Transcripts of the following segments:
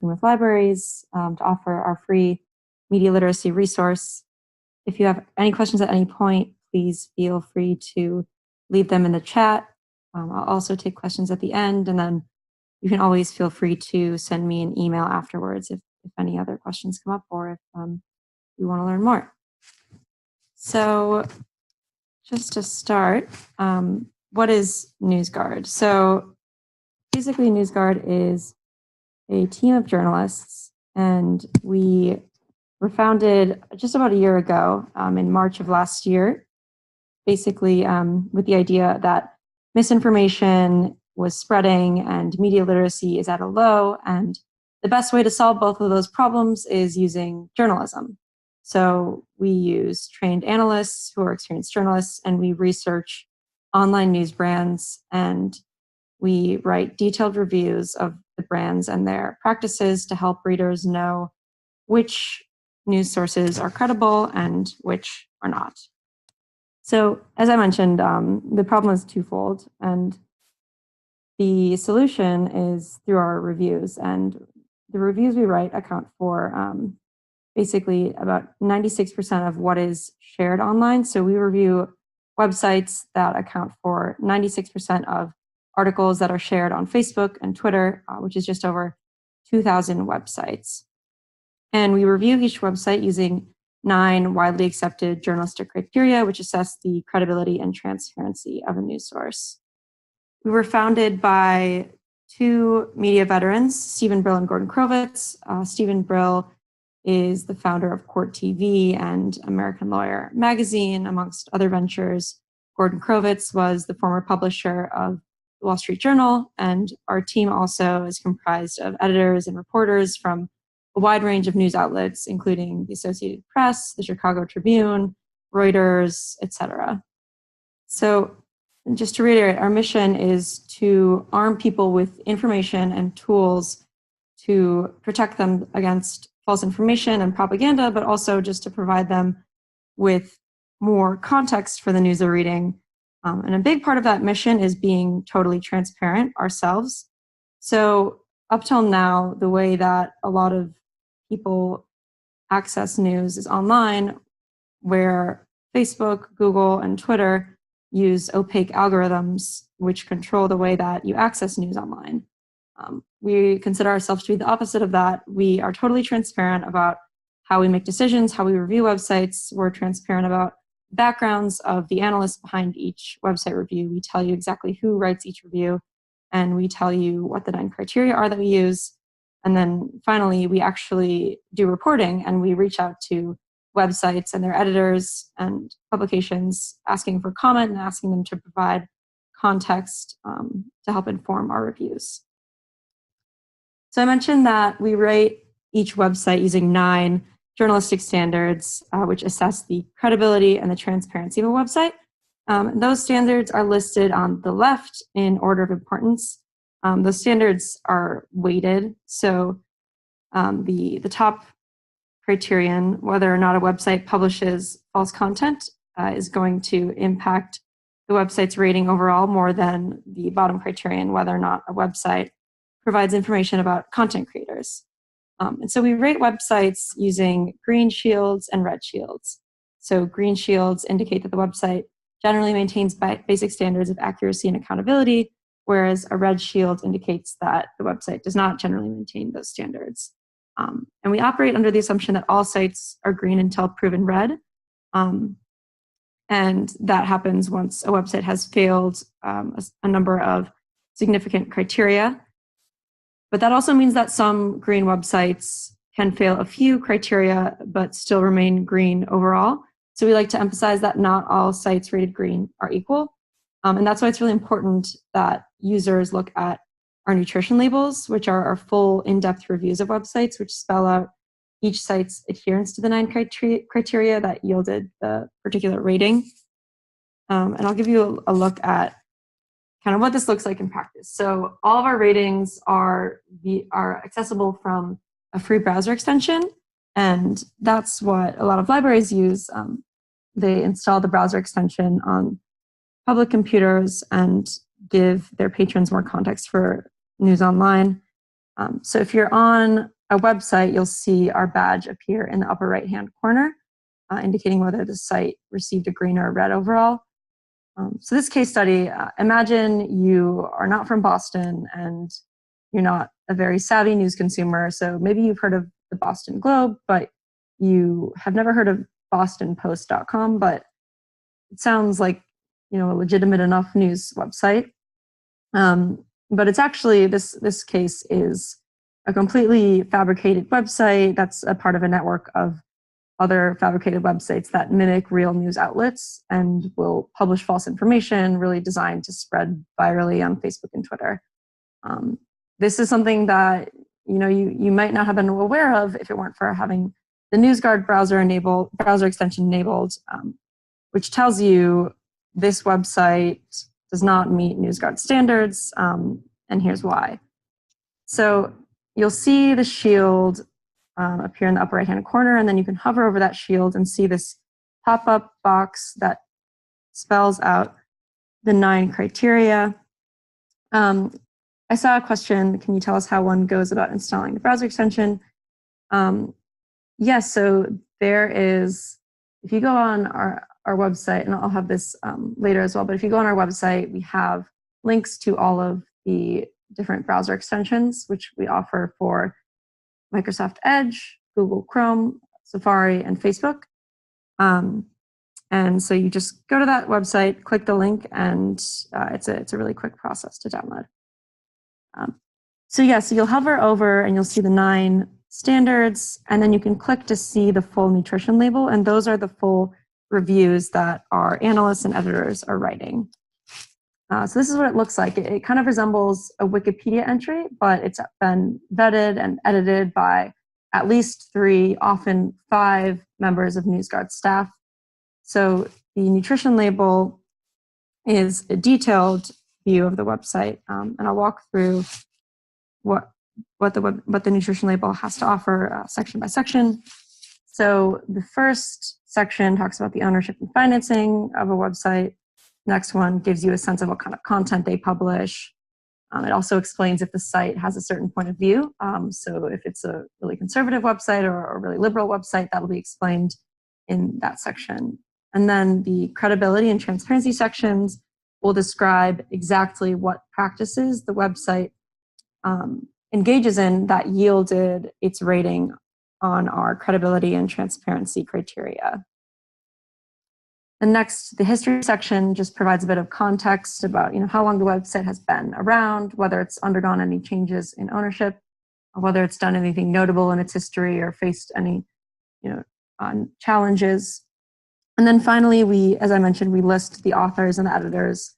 working with libraries to offer our free media literacy resource. If you have any questions at any point, please feel free to leave them in the chat. I'll also take questions at the end, and then you can always feel free to send me an email afterwards if any other questions come up or if you want to learn more. So just to start, what is NewsGuard? So basically NewsGuard is a team of journalists, and we were founded just about a year ago in March of last year, basically with the idea that misinformation was spreading and media literacy is at a low, and the best way to solve both of those problems is using journalism. So we use trained analysts who are experienced journalists, and we research online news brands, and we write detailed reviews of the brands and their practices to help readers know which news sources are credible and which are not. So as I mentioned, the problem is twofold, and the solution is through our reviews. And the reviews we write account for basically about 96% of what is shared online. So we review websites that account for 96% of articles that are shared on Facebook and Twitter, which is just over 2,000 websites. And we review each website using 9 widely accepted journalistic criteria, which assess the credibility and transparency of a news source. We were founded by 2 media veterans, Stephen Brill and Gordon Krovitz. Stephen Brill is the founder of Court TV and American Lawyer magazine, amongst other ventures. Gordon Krovitz was the former publisher of the Wall Street Journal, and our team also is comprised of editors and reporters from a wide range of news outlets, including the Associated Press, the Chicago Tribune, Reuters, etc. So just to reiterate, our mission is to arm people with information and tools to protect them against false information and propaganda, but also just to provide them with more context for the news they're reading. And a big part of that mission is being totally transparent ourselves. So up till now, the way that a lot of people access news is online, where Facebook, Google, and Twitter use opaque algorithms which control the way that you access news online. We consider ourselves to be the opposite of that. We are totally transparent about how we make decisions, how we review websites. We're transparent about backgrounds of the analysts behind each website review. We tell you exactly who writes each review, and we tell you what the 9 criteria are that we use. And then finally, we actually do reporting, and we reach out to websites and their editors and publications asking for comment and asking them to provide context to help inform our reviews. So I mentioned that we rate each website using 9 journalistic standards, which assess the credibility and the transparency of a website. Those standards are listed on the left in order of importance. Those standards are weighted. So the top criterion, whether or not a website publishes false content, is going to impact the website's rating overall more than the bottom criterion, whether or not a website provides information about content creators. And so we rate websites using green shields and red shields. So green shields indicate that the website generally maintains basic standards of accuracy and accountability, whereas a red shield indicates that the website does not generally maintain those standards. And we operate under the assumption that all sites are green until proven red. And that happens once a website has failed a number of significant criteria. But that also means that some green websites can fail a few criteria, but still remain green overall. So we like to emphasize that not all sites rated green are equal. And that's why it's really important that users look at our nutrition labels, which are our full in-depth reviews of websites, which spell out each site's adherence to the 9 criteria that yielded the particular rating. And I'll give you a look at kind of what this looks like in practice. So all of our ratings are accessible from a free browser extension, and that's what a lot of libraries use. They install the browser extension on public computers and give their patrons more context for news online. So if you're on a website, you'll see our badge appear in the upper right-hand corner, indicating whether the site received a green or a red overall. So this case study, imagine you are not from Boston and you're not a very savvy news consumer. So maybe you've heard of the Boston Globe, but you have never heard of bostonpost.com, but it sounds like, a legitimate enough news website. But it's actually, this case is a completely fabricated website that's a part of a network of other fabricated websites that mimic real news outlets and will publish false information really designed to spread virally on Facebook and Twitter. This is something that you might not have been aware of if it weren't for having the NewsGuard browser extension enabled, which tells you this website does not meet NewsGuard standards, and here's why. So you'll see the shield appear in the upper right-hand corner, and then you can hover over that shield and see this pop-up box that spells out the 9 criteria. I saw a question, can you tell us how one goes about installing the browser extension? Yes, so there is, if you go on our website, and I'll have this later as well, but if you go on our website, we have links to all of the different browser extensions, which we offer for Microsoft Edge, Google Chrome, Safari, and Facebook. And so you just go to that website, click the link, and it's a really quick process to download. So you'll hover over and you'll see the 9 standards, and then you can click to see the full nutrition label, and those are the full reviews that our analysts and editors are writing. So this is what it looks like. It kind of resembles a Wikipedia entry, but it's been vetted and edited by at least 3, often 5 members of NewsGuard staff. So the nutrition label is a detailed view of the website, and I'll walk through what the nutrition label has to offer section by section. So the first section talks about the ownership and financing of a website. Next one gives you a sense of what kind of content they publish. It also explains if the site has a certain point of view. So if it's a really conservative website or a really liberal website, that'll be explained in that section. And then the credibility and transparency sections will describe exactly what practices the website engages in that yielded its rating on our credibility and transparency criteria. And next, the history section just provides a bit of context about how long the website has been around, whether it's undergone any changes in ownership, or whether it's done anything notable in its history or faced any challenges. And then finally, as I mentioned, we list the authors and the editors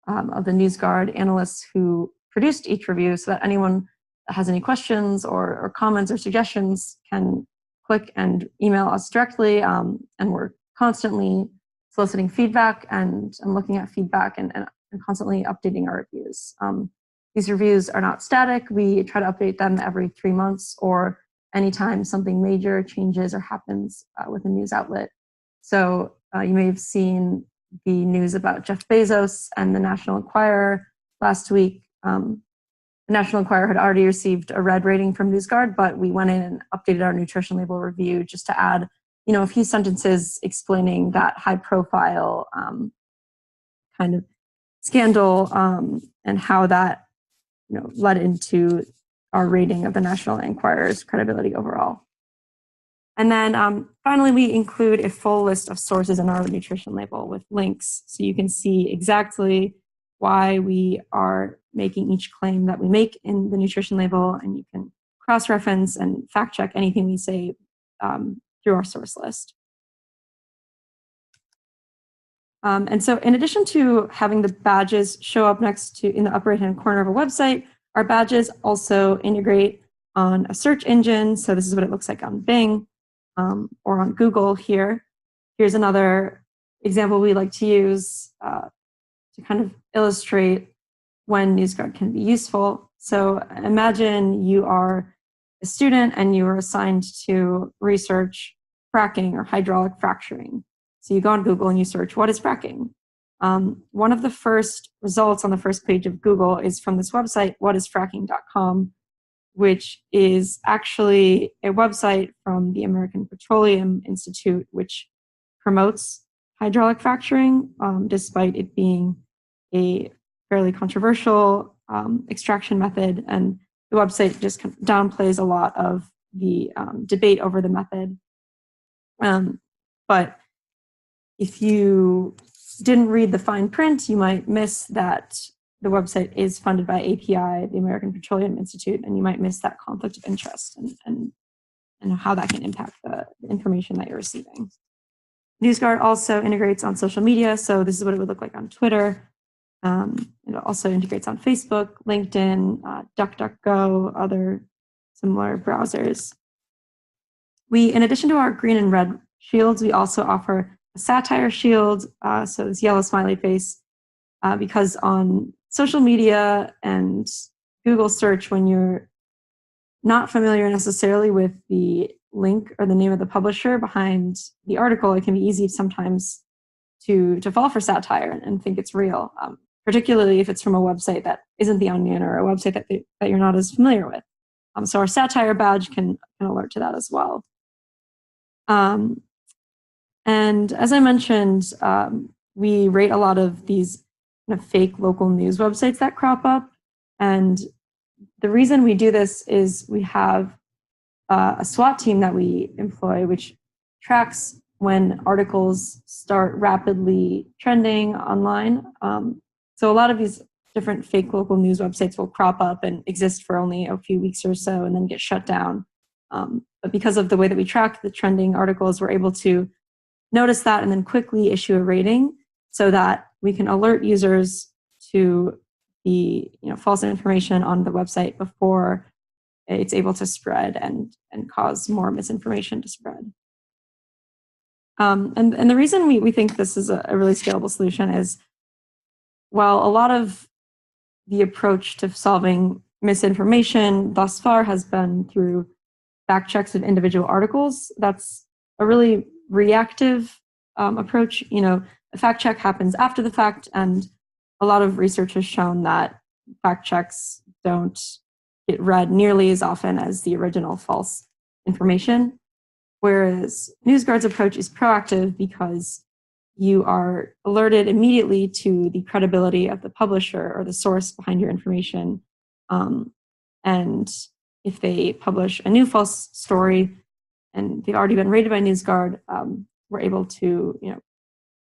of the NewsGuard analysts who produced each review, so that anyone that has any questions or comments or suggestions can click and email us directly. And we're constantly soliciting feedback and looking at feedback and constantly updating our reviews. These reviews are not static. We try to update them every 3 months or anytime something major changes or happens with a news outlet. So you may have seen the news about Jeff Bezos and the National Enquirer last week. The National Enquirer had already received a red rating from NewsGuard, but we went in and updated our nutrition label review just to add a few sentences explaining that high-profile kind of scandal and how that led into our rating of the National Enquirer's credibility overall. And then finally, we include a full list of sources in our nutrition label with links, so you can see exactly why we are making each claim that we make in the nutrition label, and you can cross-reference and fact-check anything we say through our source list. And so in addition to having the badges show up in the upper right-hand corner of a website, our badges also integrate on a search engine. So this is what it looks like on Bing or on Google here. Here's another example we like to use to kind of illustrate when NewsGuard can be useful. So imagine you are a student and you are assigned to research fracking or hydraulic fracturing. So you go on Google and you search, what is fracking? One of the first results on the first page of Google is from this website, whatisfracking.com. which is actually a website from the American Petroleum Institute, which promotes hydraulic fracturing, despite it being a fairly controversial extraction method. And the website just downplays a lot of the debate over the method. But if you didn't read the fine print, you might miss that the website is funded by API, the American Petroleum Institute, and you might miss that conflict of interest and how that can impact the information that you're receiving. NewsGuard also integrates on social media, so this is what it would look like on Twitter. It also integrates on Facebook, LinkedIn, DuckDuckGo, other similar browsers. In addition to our green and red shields, we also offer a satire shield, so this yellow smiley face, because on social media and Google search, when you're not familiar necessarily with the link or the name of the publisher behind the article, it can be easy sometimes to fall for satire and think it's real, particularly if it's from a website that isn't The Onion or a website that you're not as familiar with. So our satire badge can alert to that as well. And as I mentioned, we rate a lot of these kind of fake local news websites that crop up. And the reason we do this is we have a SWAT team that we employ, which tracks when articles start rapidly trending online. So a lot of these different fake local news websites will crop up and exist for only a few weeks or so and then get shut down. But because of the way that we track the trending articles, we're able to notice that and then quickly issue a rating so that we can alert users to the false information on the website before it's able to spread and cause more misinformation to spread. And the reason we think this is a really scalable solution is, while a lot of the approach to solving misinformation thus far has been through fact checks of individual articles, that's a really reactive approach. A fact check happens after the fact, and a lot of research has shown that fact checks don't get read nearly as often as the original false information. Whereas NewsGuard's approach is proactive because you are alerted immediately to the credibility of the publisher or the source behind your information. And if they publish a new false story and they've already been rated by NewsGuard, we're able to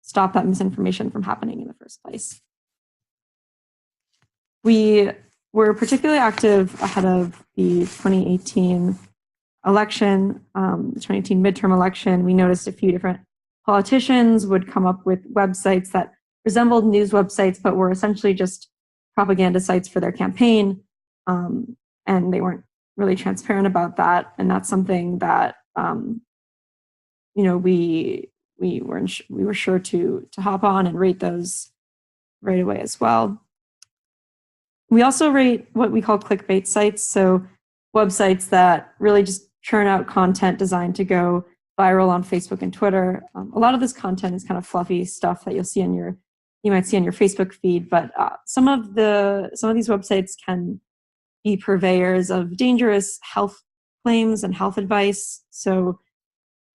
stop that misinformation from happening in the first place. We were particularly active ahead of the 2018 election, the 2018 midterm election. We noticed a few different politicians would come up with websites that resembled news websites, but were essentially just propaganda sites for their campaign. And they weren't really transparent about that. And that's something that, we were sure to hop on and rate those right away as well. We also rate what we call clickbait sites. So websites that really just churn out content designed to go viral on Facebook and Twitter. A lot of this content is kind of fluffy stuff that you might see on your Facebook feed, but some of these websites can be purveyors of dangerous health claims and health advice. So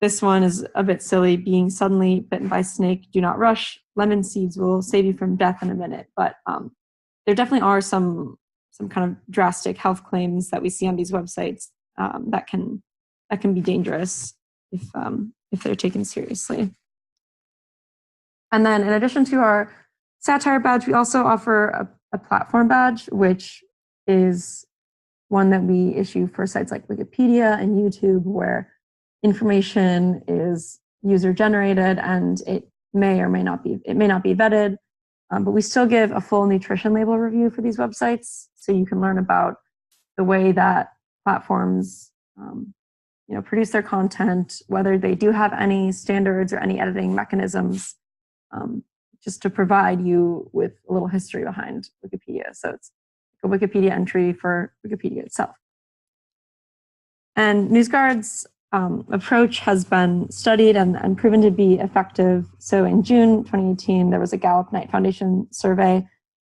this one is a bit silly: being suddenly bitten by a snake, do not rush. Lemon seeds will save you from death in a minute. But there definitely are some kind of drastic health claims that we see on these websites that can be dangerous if they're taken seriously. And then in addition to our satire badge, we also offer a platform badge, which is one that we issue for sites like Wikipedia and YouTube, where information is user generated and it may not be vetted, but we still give a full nutrition label review for these websites, so you can learn about the way that platforms produce their content, whether they do have any standards or any editing mechanisms, just to provide you with a little history behind Wikipedia. So it's a Wikipedia entry for Wikipedia itself. And NewsGuard's approach has been studied and proven to be effective. So in June 2018, there was a Gallup Knight Foundation survey,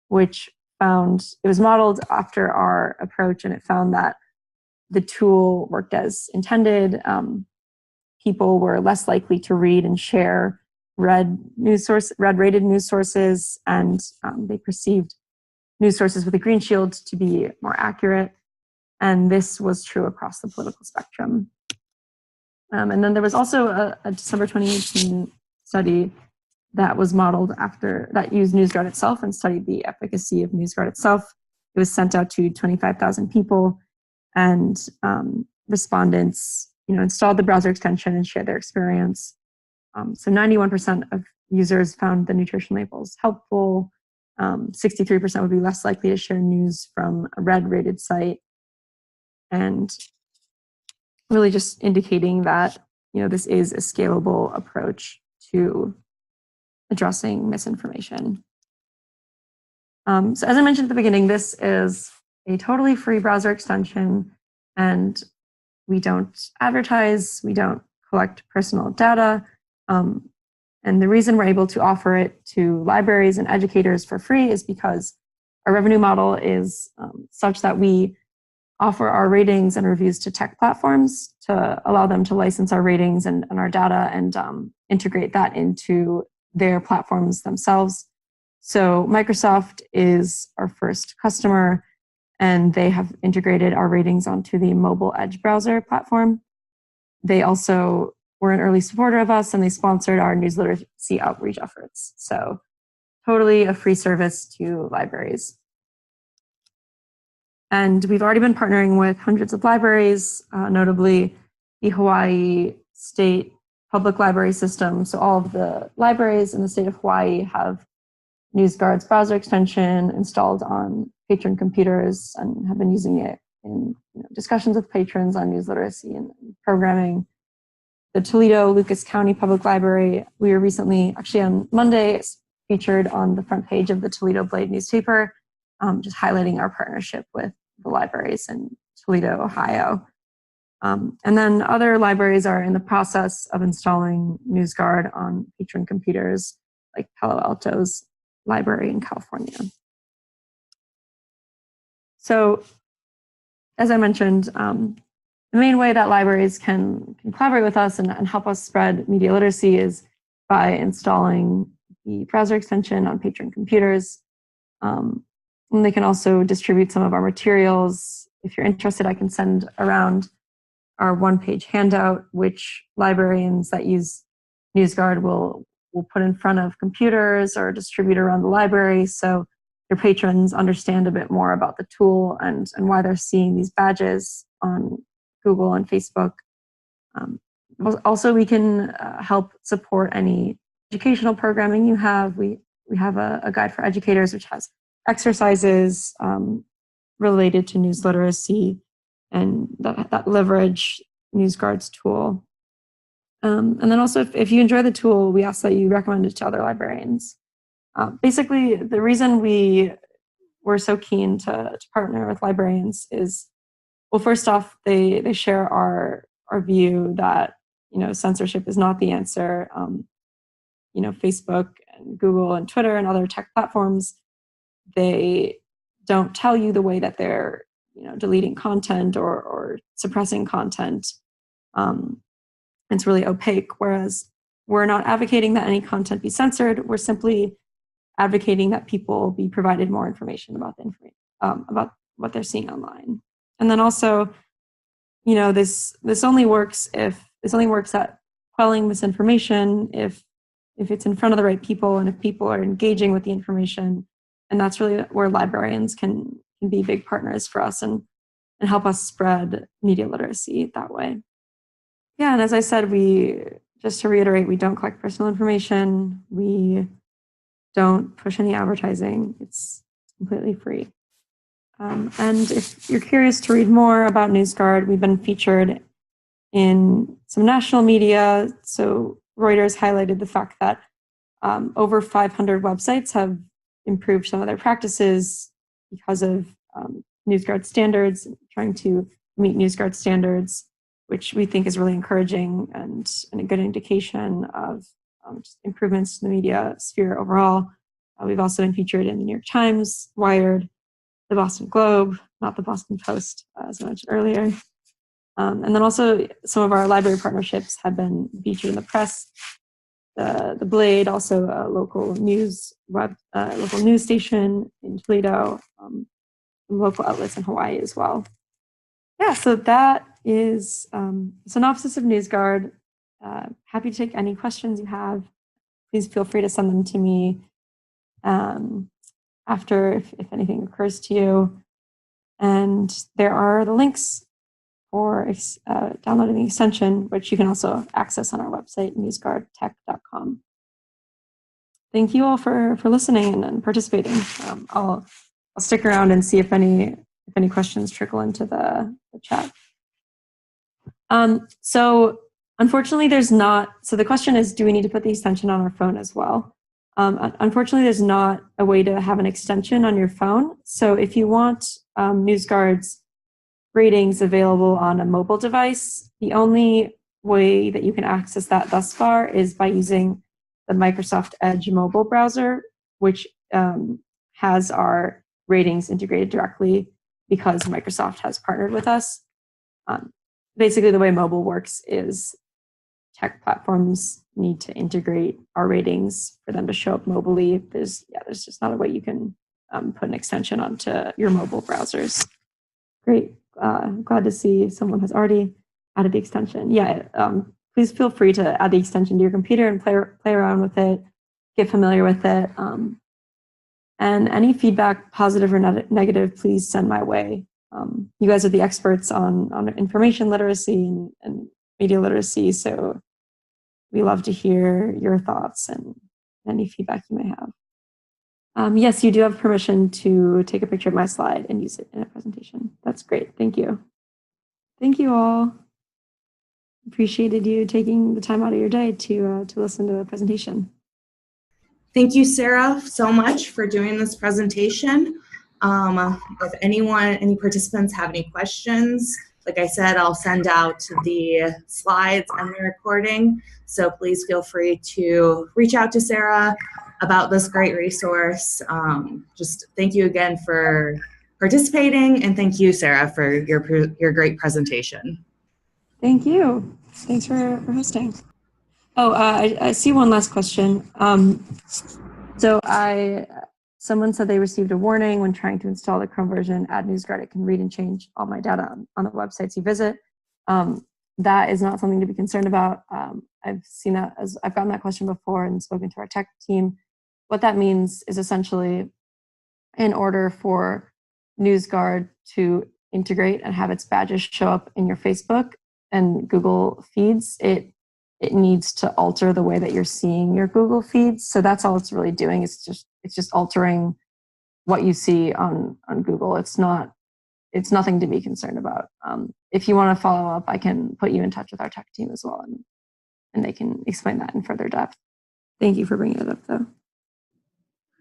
which found, it was modeled after our approach, and it found that the tool worked as intended. People were less likely to read and share red-rated news sources, and they perceived news sources with a green shield to be more accurate. And this was true across the political spectrum. And then there was also a December 2018 study that was modeled that used NewsGuard itself and studied the efficacy of NewsGuard itself. It was sent out to 25,000 people, and respondents, installed the browser extension and shared their experience. So 91% of users found the nutrition labels helpful. 63% would be less likely to share news from a red-rated site, and really just indicating that this is a scalable approach to addressing misinformation. So as I mentioned at the beginning, this is a totally free browser extension, and we don't advertise, we don't collect personal data. And the reason we're able to offer it to libraries and educators for free is because our revenue model is such that we offer our ratings and reviews to tech platforms to allow them to license our ratings and our data and integrate that into their platforms themselves. So Microsoft is our first customer, and they have integrated our ratings onto the mobile Edge browser platform. They also were an early supporter of us, and they sponsored our news literacy outreach efforts. So totally a free service to libraries. And we've already been partnering with hundreds of libraries, notably the Hawaii State Public Library System. So all of the libraries in the state of Hawaii have NewsGuard's browser extension installed on patron computers and have been using it in discussions with patrons on news literacy and programming. The Toledo Lucas County Public Library, we were recently, actually on Monday, featured on the front page of the Toledo Blade newspaper, just highlighting our partnership with the libraries in Toledo, Ohio. And then other libraries are in the process of installing NewsGuard on patron computers, like Palo Alto's library in California. So, as I mentioned, the main way that libraries can collaborate with us and help us spread media literacy is by installing the browser extension on patron computers. And they can also distribute some of our materials. If you're interested, I can send around our one-page handout, which librarians that use NewsGuard will put in front of computers or distribute around the library, so your patrons understand a bit more about the tool and why they're seeing these badges on Google and Facebook. Also, we can help support any educational programming you have. We have a guide for educators, which has exercises related to news literacy and that leverage NewsGuard's tool. And then also, if you enjoy the tool, we ask that you recommend it to other librarians. Basically, the reason we were so keen to partner with librarians is, well, first off, they share our view that censorship is not the answer. Facebook and Google and Twitter and other tech platforms, they don't tell you the way that they're deleting content or suppressing content. It's really opaque, whereas we're not advocating that any content be censored. We're simply advocating that people be provided more information about about what they're seeing online. And then also, this only works at quelling misinformation if it's in front of the right people and if people are engaging with the information. And that's really where librarians can be big partners for us and help us spread media literacy that way. Yeah, and as I said, just to reiterate, we don't collect personal information. We don't push any advertising. It's completely free. And if you're curious to read more about NewsGuard, we've been featured in some national media. So Reuters highlighted the fact that over 500 websites have improved some of their practices because of NewsGuard standards, trying to meet NewsGuard standards, which we think is really encouraging and a good indication of just improvements in the media sphere overall. We've also been featured in the New York Times, Wired, the Boston Globe, not the Boston Post, as I mentioned earlier. And then also some of our library partnerships have been featured in the press. The Blade, also a local news station in Toledo, local outlets in Hawaii as well. Yeah, so that is a synopsis of NewsGuard. Happy to take any questions you have. Please feel free to send them to me after if anything occurs to you. And there are the links for downloading the extension, which you can also access on our website, newsguardtech.com. Thank you all for listening and participating. I'll stick around and see if any questions trickle into the chat. So unfortunately, there's not. So the question is, do we need to put the extension on our phone as well? Unfortunately, there's not a way to have an extension on your phone. So if you want NewsGuard's ratings available on a mobile device, the only way that you can access that thus far is by using the Microsoft Edge mobile browser, which has our ratings integrated directly because Microsoft has partnered with us. Basically, the way mobile works is tech platforms need to integrate our ratings for them to show up mobilely. There's just not a way you can put an extension onto your mobile browsers. Great. Glad to see someone has already added the extension. Yeah, please feel free to add the extension to your computer and play around with it, get familiar with it. And any feedback, positive or negative, please send my way. You guys are the experts on information literacy and media literacy, so we love to hear your thoughts and any feedback you may have. Yes, you do have permission to take a picture of my slide and use it in a presentation. That's great. Thank you. Thank you all. Appreciated you taking the time out of your day to listen to the presentation. Thank you, Sarah, so much for doing this presentation. If any participants have any questions, like I said, I'll send out the slides and the recording. So please feel free to reach out to Sarah about this great resource. Just thank you again for participating, and thank you, Sarah, for your great presentation. Thank you. Thanks for hosting. Oh, I see one last question. Someone said they received a warning when trying to install the Chrome version. Add NewsGuard, it can read and change all my data on the websites you visit. That is not something to be concerned about. I've seen that I've gotten that question before and spoken to our tech team. What that means is essentially, in order for NewsGuard to integrate and have its badges show up in your Facebook and Google feeds, it needs to alter the way that you're seeing your Google feeds. So that's all it's really doing. It's just altering what you see on Google. It's nothing to be concerned about. If you want to follow up, I can put you in touch with our tech team as well, and they can explain that in further depth. Thank you for bringing it up, though.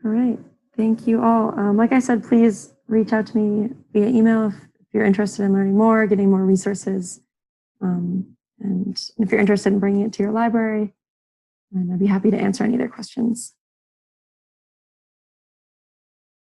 All right. Thank you all. Like I said, please reach out to me via email if you're interested in learning more, getting more resources. And if you're interested in bringing it to your library, and I'd be happy to answer any other questions.